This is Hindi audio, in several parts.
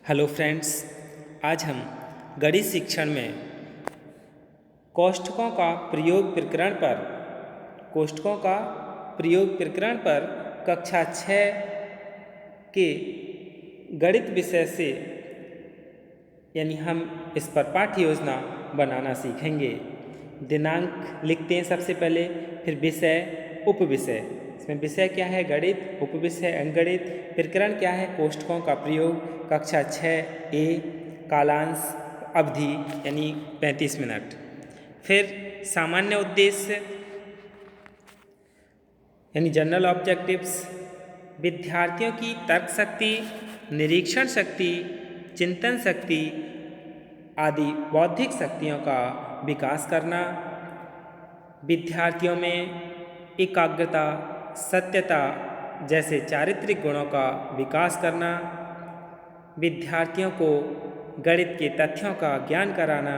हेलो फ्रेंड्स, आज हम गणित शिक्षण में कोष्ठकों का प्रयोग प्रकरण पर कक्षा 6 के गणित विषय से यानी हम इस पर पाठ्य योजना बनाना सीखेंगे। दिनांक लिखते हैं सबसे पहले, फिर विषय, उपविषय। इसमें विषय क्या है? गणित। उपविषय अंकगणित। प्रकरण क्या है? कोष्ठकों का प्रयोग। कक्षा 6A। कालांश अवधि यानी 35 मिनट। फिर सामान्य उद्देश्य यानी जनरल ऑब्जेक्टिव्स। विद्यार्थियों की तर्क शक्ति, निरीक्षण शक्ति, चिंतन शक्ति आदि बौद्धिक शक्तियों का विकास करना। विद्यार्थियों में एकाग्रता, सत्यता जैसे चारित्रिक गुणों का विकास करना। विद्यार्थियों को गणित के तथ्यों का ज्ञान कराना।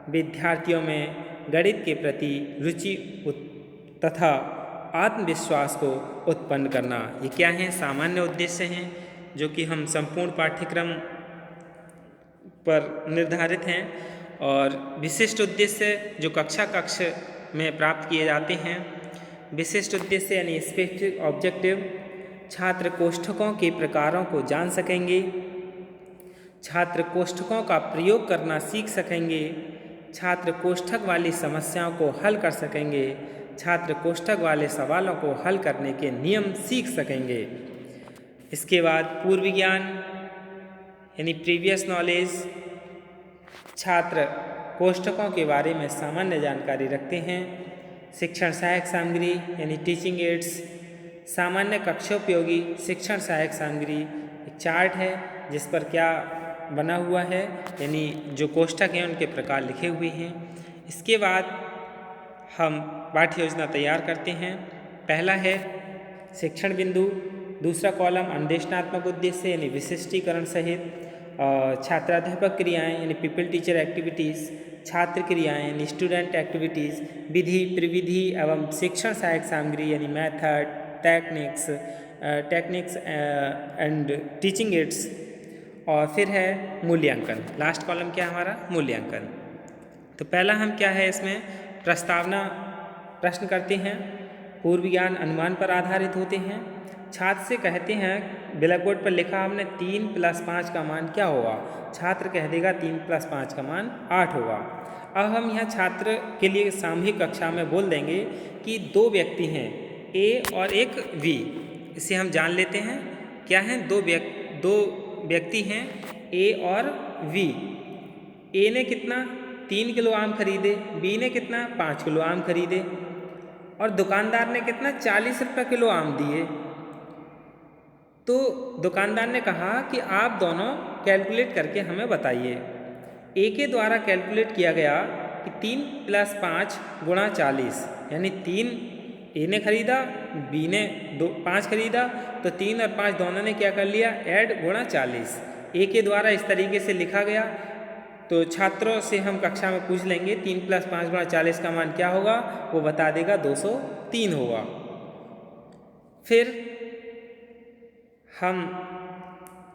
विद्यार्थियों में गणित के प्रति रुचि तथा आत्मविश्वास को उत्पन्न करना। ये क्या हैं? सामान्य उद्देश्य हैं, जो कि हम संपूर्ण पाठ्यक्रम पर निर्धारित हैं। और विशिष्ट उद्देश्य जो कक्षा में प्राप्त किए जाते हैं। विशिष्ट उद्देश्य यानी स्पेसिफिक ऑब्जेक्टिव। छात्र कोष्ठकों के प्रकारों को जान सकेंगे। छात्र कोष्ठकों का प्रयोग करना सीख सकेंगे। छात्र कोष्ठक वाली समस्याओं को हल कर सकेंगे। छात्र कोष्ठक वाले सवालों को हल करने के नियम सीख सकेंगे। इसके बाद पूर्व ज्ञान यानी प्रीवियस नॉलेज। छात्र कोष्ठकों के बारे में सामान्य जानकारी रखते हैं। शिक्षण सहायक सामग्री यानी टीचिंग एड्स। सामान्य कक्षोपयोगी शिक्षण सहायक सामग्री। एक चार्ट है जिस पर क्या बना हुआ है, यानी जो कोष्ठक हैं उनके प्रकार लिखे हुए हैं। इसके बाद हम पाठ्य योजना तैयार करते हैं। पहला है शिक्षण बिंदु। दूसरा कॉलम अन्वेषणात्मक उद्देश्य यानी विशिष्टीकरण सहित। छात्राध्यापक क्रियाएं यानी पीपल टीचर एक्टिविटीज़। छात्र क्रियाएं यानी स्टूडेंट एक्टिविटीज़। विधि, प्रविधि एवं शिक्षण सहायक सामग्री यानी method, techniques and teaching ads. और फिर है मूल्यांकन। लास्ट कॉलम क्या है हमारा? मूल्यांकन। तो पहला हम क्या है इसमें प्रस्तावना प्रश्न करते हैं। पूर्व ज्ञान अनुमान पर आधारित होते हैं। छात्र से कहते हैं, ब्लैक बोर्ड पर लिखा हमने 3 + 5 का मान क्या होगा? छात्र कह देगा 3 + 5 का मान 8 होगा। अब हम यहाँ छात्र के लिए सामूहिक कक्षा में बोल देंगे कि 2 व्यक्ति हैं, ए और एक बी। इसे हम जान लेते हैं क्या हैं? दो व्यक्ति हैं, ए और बी। ए ने कितना? 3 किलो आम खरीदे। बी ने कितना? 5 किलो आम खरीदे। और दुकानदार ने कितना? 40 रुपये किलो आम दिए। तो दुकानदार ने कहा कि आप दोनों कैलकुलेट करके हमें बताइए। ए के द्वारा कैलकुलेट किया गया कि 3 + 5 × 40 यानी 3 ए ने खरीदा, बी ने 5 खरीदा, तो 3 और 5 दोनों ने क्या कर लिया? ऐड × 40। ए के द्वारा इस तरीके से लिखा गया। तो छात्रों से हम कक्षा में पूछ लेंगे 3 + 5 × 40 का मान क्या होगा? वो बता देगा 203 होगा। फिर हम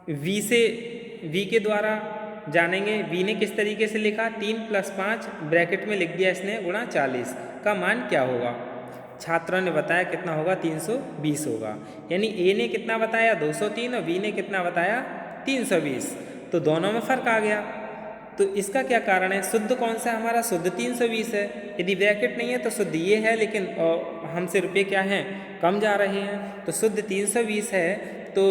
वी के द्वारा जानेंगे। वी ने किस तरीके से लिखा? 3 + 5 ब्रैकेट में लिख दिया इसने × 40 का मान क्या होगा? छात्रों ने बताया कितना होगा? 320 होगा। यानी ए ने कितना बताया? 203 और बी ने कितना बताया? 320। तो दोनों में फ़र्क आ गया। तो इसका क्या कारण है? शुद्ध कौन सा हमारा? शुद्ध 320 है। यदि ब्रैकेट नहीं है तो शुद्ध ये है, लेकिन हमसे रुपये क्या हैं? कम जा रहे हैं। तो शुद्ध 320 है। तो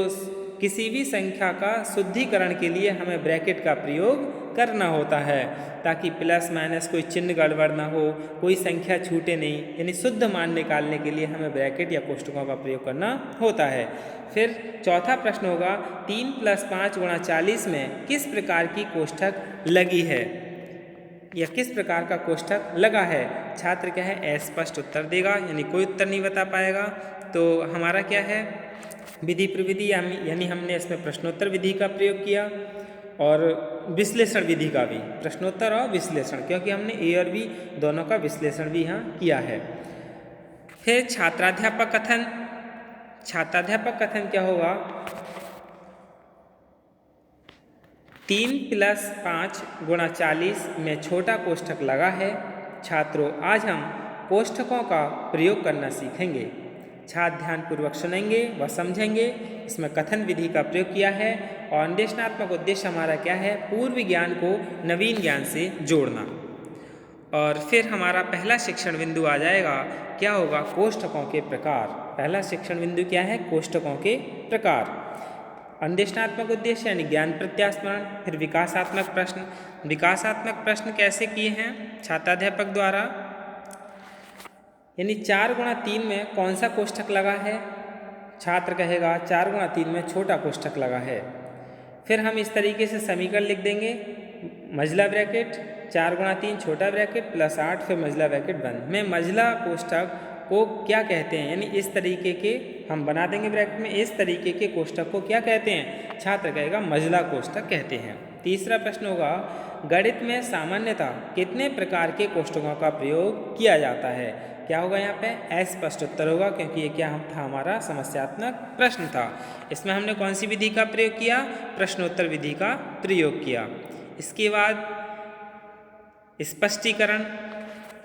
किसी भी संख्या का शुद्धिकरण के लिए हमें ब्रैकेट का प्रयोग करना होता है, ताकि प्लस माइनस कोई चिन्ह गड़बड़ ना हो, कोई संख्या छूटे नहीं। यानी शुद्ध मान निकालने के लिए हमें ब्रैकेट या कोष्ठकों का प्रयोग करना होता है। फिर चौथा प्रश्न होगा, 3 + 5 × 40 में किस प्रकार की कोष्ठक लगी है या किस प्रकार का कोष्ठक लगा है? छात्र क्या है? अस्पष्ट उत्तर देगा, यानी कोई उत्तर नहीं बता पाएगा। तो हमारा क्या है? विधि प्रविधि यानी हमने इसमें प्रश्नोत्तर विधि का प्रयोग किया और विश्लेषण विधि का भी। प्रश्नोत्तर और विश्लेषण, क्योंकि हमने ए और बी दोनों का विश्लेषण भी यहाँ किया है। फिर छात्राध्यापक कथन। छात्राध्यापक कथन क्या होगा? 3+5 × 40 में छोटा कोष्ठक लगा है। छात्रों, आज हम कोष्ठकों का प्रयोग करना सीखेंगे। छात्र ध्यानपूर्वक सुनेंगे व समझेंगे। इसमें कथन विधि का प्रयोग किया है और अन्वेषणात्मक उद्देश्य हमारा क्या है? पूर्व ज्ञान को नवीन ज्ञान से जोड़ना। और फिर हमारा पहला शिक्षण बिंदु आ जाएगा, क्या होगा? कोष्ठकों के प्रकार। पहला शिक्षण बिंदु क्या है? कोष्ठकों के प्रकार। अन्वेषणात्मक उद्देश्य यानी ज्ञान प्रत्यास्मरण। फिर विकासात्मक प्रश्न। विकासात्मक प्रश्न कैसे किए हैं? छात्राध्यापक द्वारा, यानी 4 × 3 में कौन सा कोष्ठक लगा है? छात्र कहेगा 4 × 3 में छोटा कोष्ठक लगा है। फिर हम इस तरीके से समीकरण लिख देंगे, मझला ब्रैकेट 4 × 3 छोटा ब्रैकेट +8 फिर मझला ब्रैकेट बंद में मझला कोष्ठक को क्या कहते हैं? यानी इस तरीके के हम बना देंगे ब्रैकेट में, इस तरीके के कोष्ठक को क्या कहते हैं? छात्र कहेगा मझला कोष्ठक कहते हैं। तीसरा प्रश्न होगा, गणित में सामान्यतः कितने प्रकार के कोष्ठकों का प्रयोग किया जाता है? क्या होगा यहाँ पे? अस्पष्ट उत्तर होगा, क्योंकि ये क्या था? हमारा समस्यात्मक प्रश्न था। इसमें हमने कौन सी विधि का प्रयोग किया? प्रश्नोत्तर विधि का प्रयोग किया। इसके बाद स्पष्टीकरण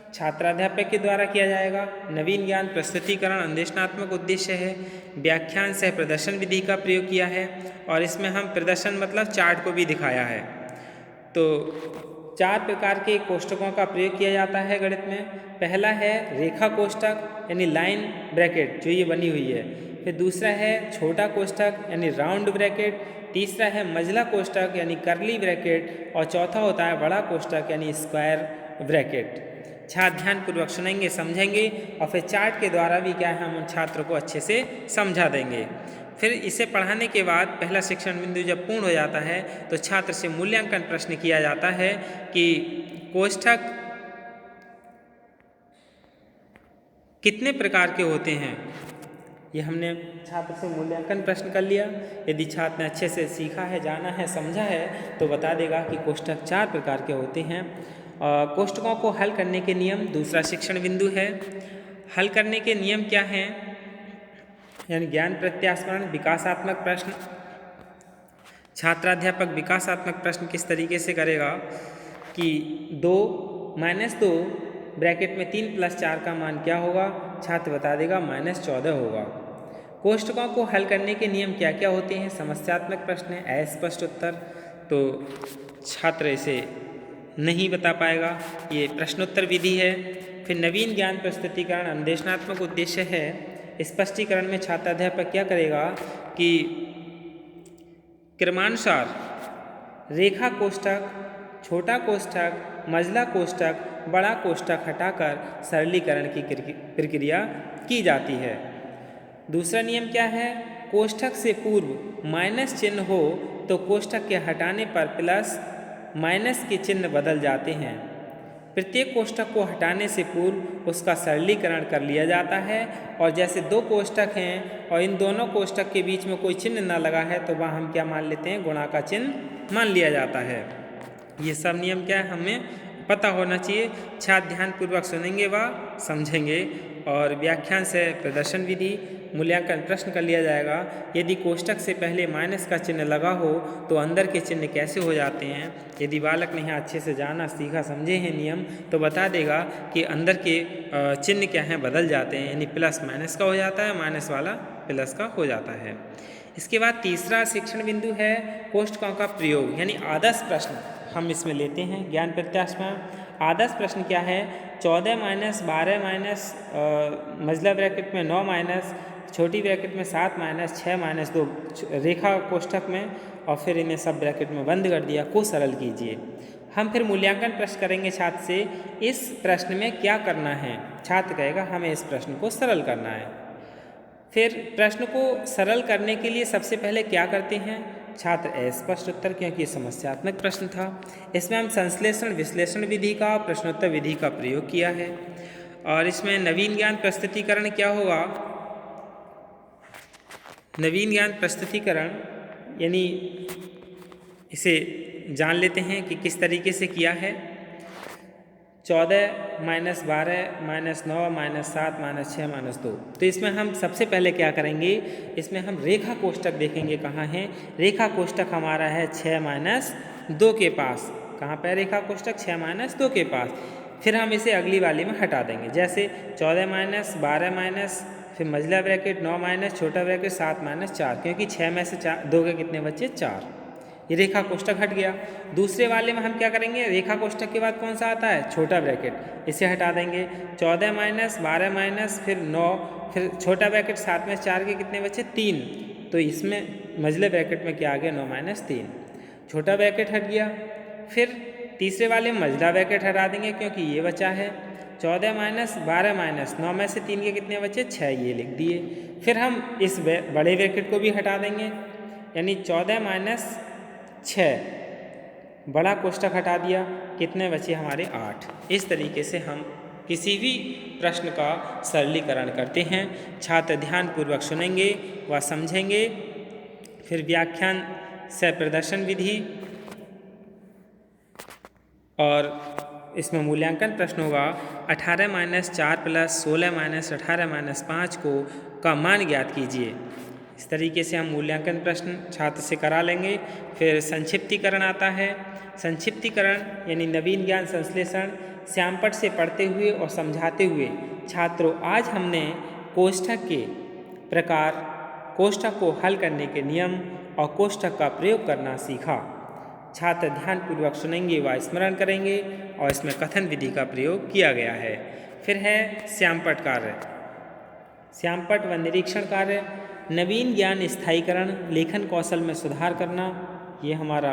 छात्राध्यापक के द्वारा किया जाएगा। नवीन ज्ञान प्रस्तुतिकरण अन्वेषणात्मक उद्देश्य है। व्याख्यान सह प्रदर्शन विधि का प्रयोग किया है और इसमें हम प्रदर्शन मतलब चार्ट को भी दिखाया है। तो 4 प्रकार के कोष्ठकों का प्रयोग किया जाता है गणित में। पहला है रेखा कोष्ठक यानी लाइन ब्रैकेट, जो ये बनी हुई है। फिर दूसरा है छोटा कोष्ठक यानी राउंड ब्रैकेट। तीसरा है मझला कोष्ठक यानी कर्ली ब्रैकेट और चौथा होता है बड़ा कोष्ठक यानी स्क्वायर ब्रैकेट। छात्र ध्यानपूर्वक सुनेंगे, समझेंगे और फिर चार्ट के द्वारा भी क्या है, हम उन छात्रों को अच्छे से समझा देंगे। फिर इसे पढ़ाने के बाद पहला शिक्षण बिंदु जब पूर्ण हो जाता है तो छात्र से मूल्यांकन प्रश्न किया जाता है कि कोष्ठक कितने प्रकार के होते हैं। ये हमने छात्र से मूल्यांकन प्रश्न कर लिया। यदि छात्र ने अच्छे से सीखा है, जाना है, समझा है तो बता देगा कि कोष्ठक 4 प्रकार के होते हैं। कोष्ठकों को हल करने के नियम दूसरा शिक्षण बिंदु है। हल करने के नियम क्या हैं? यानी ज्ञान प्रत्यास्मरण, विकासात्मक प्रश्न। छात्राध्यापक विकासात्मक प्रश्न किस तरीके से करेगा कि 2 - 2 ब्रैकेट में 3 + 4 का मान क्या होगा? छात्र बता देगा -14 होगा। कोष्ठकों को हल करने के नियम क्या क्या होते हैं? समस्यात्मक प्रश्न है, अस्पष्ट उत्तर, तो छात्र इसे नहीं बता पाएगा। ये प्रश्नोत्तर विधि है। फिर नवीन ज्ञान प्रस्तुतिकरण अन्वेषणात्मक उद्देश्य है। स्पष्टीकरण में छात्राध्यापक क्या करेगा कि क्रमानुसार रेखा कोष्ठक, छोटा कोष्ठक, मझला कोष्ठक, बड़ा कोष्ठक हटाकर सरलीकरण की प्रक्रिया की जाती है। दूसरा नियम क्या है? कोष्ठक से पूर्व माइनस चिन्ह हो तो कोष्ठक के हटाने पर प्लस माइनस के चिन्ह बदल जाते हैं। प्रत्येक कोष्ठक को हटाने से पूर्व उसका सरलीकरण कर लिया जाता है और जैसे 2 कोष्ठक हैं और इन दोनों कोष्ठक के बीच में कोई चिन्ह न लगा है तो वह हम क्या मान लेते हैं? गुणा का चिन्ह मान लिया जाता है। ये सब नियम क्या है, हमें पता होना चाहिए। छात्र ध्यानपूर्वक सुनेंगे व समझेंगे। और व्याख्यान से प्रदर्शन विधि मूल्यांकन प्रश्न कर लिया जाएगा। यदि कोष्ठक से पहले माइनस का चिन्ह लगा हो तो अंदर के चिन्ह कैसे हो जाते हैं? यदि बालक ने यहाँ अच्छे से जाना, सीखा, समझे हैं नियम तो बता देगा कि अंदर के चिन्ह क्या हैं, बदल जाते हैं। यानी प्लस माइनस का हो जाता है, माइनस वाला प्लस का हो जाता है। इसके बाद तीसरा शिक्षण बिंदु है कोष्ठकों का प्रयोग यानी आदर्श प्रश्न हम इसमें लेते हैं। ज्ञान प्रत्यास्मरण आदर्श प्रश्न क्या है? 14 - 12 मझला ब्रैकेट में 9 छोटी ब्रैकेट में 7 - 6 - 2 रेखा कोष्ठक में और फिर इन्हें सब ब्रैकेट में बंद कर दिया को सरल कीजिए। हम फिर मूल्यांकन प्रश्न करेंगे छात्र से, इस प्रश्न में क्या करना है? छात्र कहेगा हमें इस प्रश्न को सरल करना है। फिर प्रश्न को सरल करने के लिए सबसे पहले क्या करते हैं? छात्र अस्पष्ट उत्तर, क्योंकि ये समस्यात्मक प्रश्न था। इसमें हम संश्लेषण विश्लेषण विधि का, प्रश्नोत्तर विधि का प्रयोग किया है। और इसमें नवीन ज्ञान प्रस्तुतिकरण क्या होगा? नवीन ज्ञान प्रस्तुतिकरण यानी इसे जान लेते हैं कि किस तरीके से किया है। 14 minus 12 minus 9 minus 7 minus 6 minus 2। तो इसमें हम सबसे पहले क्या करेंगे, इसमें हम रेखा कोष्ठक देखेंगे कहाँ है। रेखा कोष्ठक हमारा है 6 माइनस 2 के पास। कहाँ पर रेखा कोष्ठक? 6 माइनस 2 के पास। फिर हम इसे अगली वाली में हटा देंगे, जैसे 14 माइनस 12 माइनस फिर मझला ब्रैकेट 9 माइनस छोटा ब्रैकेट 7 माइनस 4, क्योंकि 6 में से 2 के कितने बचे? 4। ये रेखा कोष्ठक हट गया। दूसरे वाले में हम क्या करेंगे, रेखा कोष्ठक के बाद कौन सा आता है? छोटा ब्रैकेट, इसे हटा देंगे। 14 माइनस 12 माइनस फिर 9 फिर छोटा ब्रैकेट 7 में 4 के कितने बचे? 3। तो इसमें मझले ब्रैकेट में क्या आ गया? 9 माइनस 3। छोटा ब्रैकेट हट गया। फिर तीसरे वाले में मझला ब्रैकेट हटा देंगे क्योंकि ये बचा है। 14 माइनस 12 माइनस 9 में से 3 के कितने बचे? 6, ये लिख दिए। फिर हम इस बड़े ब्रैकेट को भी हटा देंगे, यानी 14 माइनस 6 बड़ा कोष्ठक हटा दिया, कितने बचे हमारे? 8। इस तरीके से हम किसी भी प्रश्न का सरलीकरण करते हैं। छात्र ध्यानपूर्वक सुनेंगे व समझेंगे। फिर व्याख्यान से प्रदर्शन विधि और इसमें मूल्यांकन प्रश्न होगा 18 माइनस 4 प्लस 16 माइनस 18 माइनस 5 का मान ज्ञात कीजिए। इस तरीके से हम मूल्यांकन प्रश्न छात्र से करा लेंगे। फिर संक्षिप्तीकरण आता है। संक्षिप्तीकरण यानी नवीन ज्ञान संश्लेषण श्यामपट्ट से पढ़ते हुए और समझाते हुए। छात्रों, आज हमने कोष्ठक के प्रकार, कोष्ठक को हल करने के नियम और कोष्ठक का प्रयोग करना सीखा। छात्र ध्यानपूर्वक सुनेंगे व स्मरण करेंगे और इसमें कथन विधि का प्रयोग किया गया है। फिर है श्यामपट्ट कार्य, श्यामपट्ट व निरीक्षण कार्य। नवीन ज्ञान स्थायीकरण, लेखन कौशल में सुधार करना, ये हमारा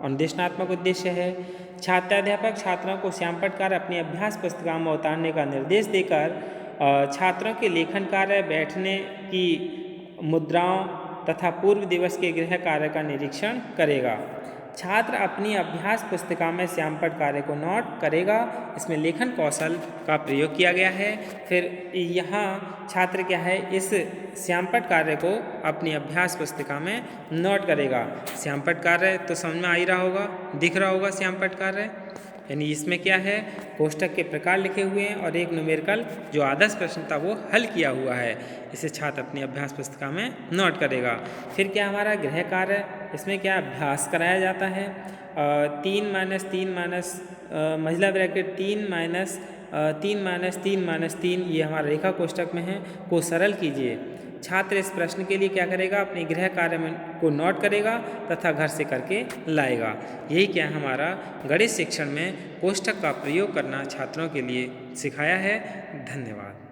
अनुदेशनात्मक उद्देश्य है। छात्राध्यापक छात्रों को श्यामपट्ट कार्य अपनी अभ्यास पुस्तिका में उतारने का निर्देश देकर छात्रों के लेखन कार्य, बैठने की मुद्राओं तथा पूर्व दिवस के गृह कार्य का निरीक्षण करेगा। छात्र अपनी अभ्यास पुस्तिका में श्यामपट्ट कार्य को नोट करेगा। इसमें लेखन कौशल का प्रयोग किया गया है। फिर यहाँ छात्र क्या है, इस श्यामपट्ट कार्य को अपनी अभ्यास पुस्तिका में नोट करेगा। श्यामपट्ट कार्य तो समझ में आ ही रहा होगा, दिख रहा होगा श्यामपट्ट कार्य, यानी इसमें क्या है, कोष्ठक के प्रकार लिखे हुए हैं और एक न्यूमेरिकल जो आदर्श प्रश्न था वो हल किया हुआ है। इसे छात्र अपनी अभ्यास पुस्तिका में नोट करेगा। फिर क्या हमारा गृह कार्य, इसमें क्या अभ्यास कराया जाता है। 3 माइनस 3 माइनस मझला ब्रैकेट 3 माइनस 3 माइनस 3 माइनस 3, ये हमारा रेखा कोष्ठक में है, को सरल कीजिए। छात्र इस प्रश्न के लिए क्या करेगा, अपने गृह कार्य में को नोट करेगा तथा घर से करके लाएगा। यही क्या हमारा गणित शिक्षण में कोष्ठक का प्रयोग करना छात्रों के लिए सिखाया है। धन्यवाद।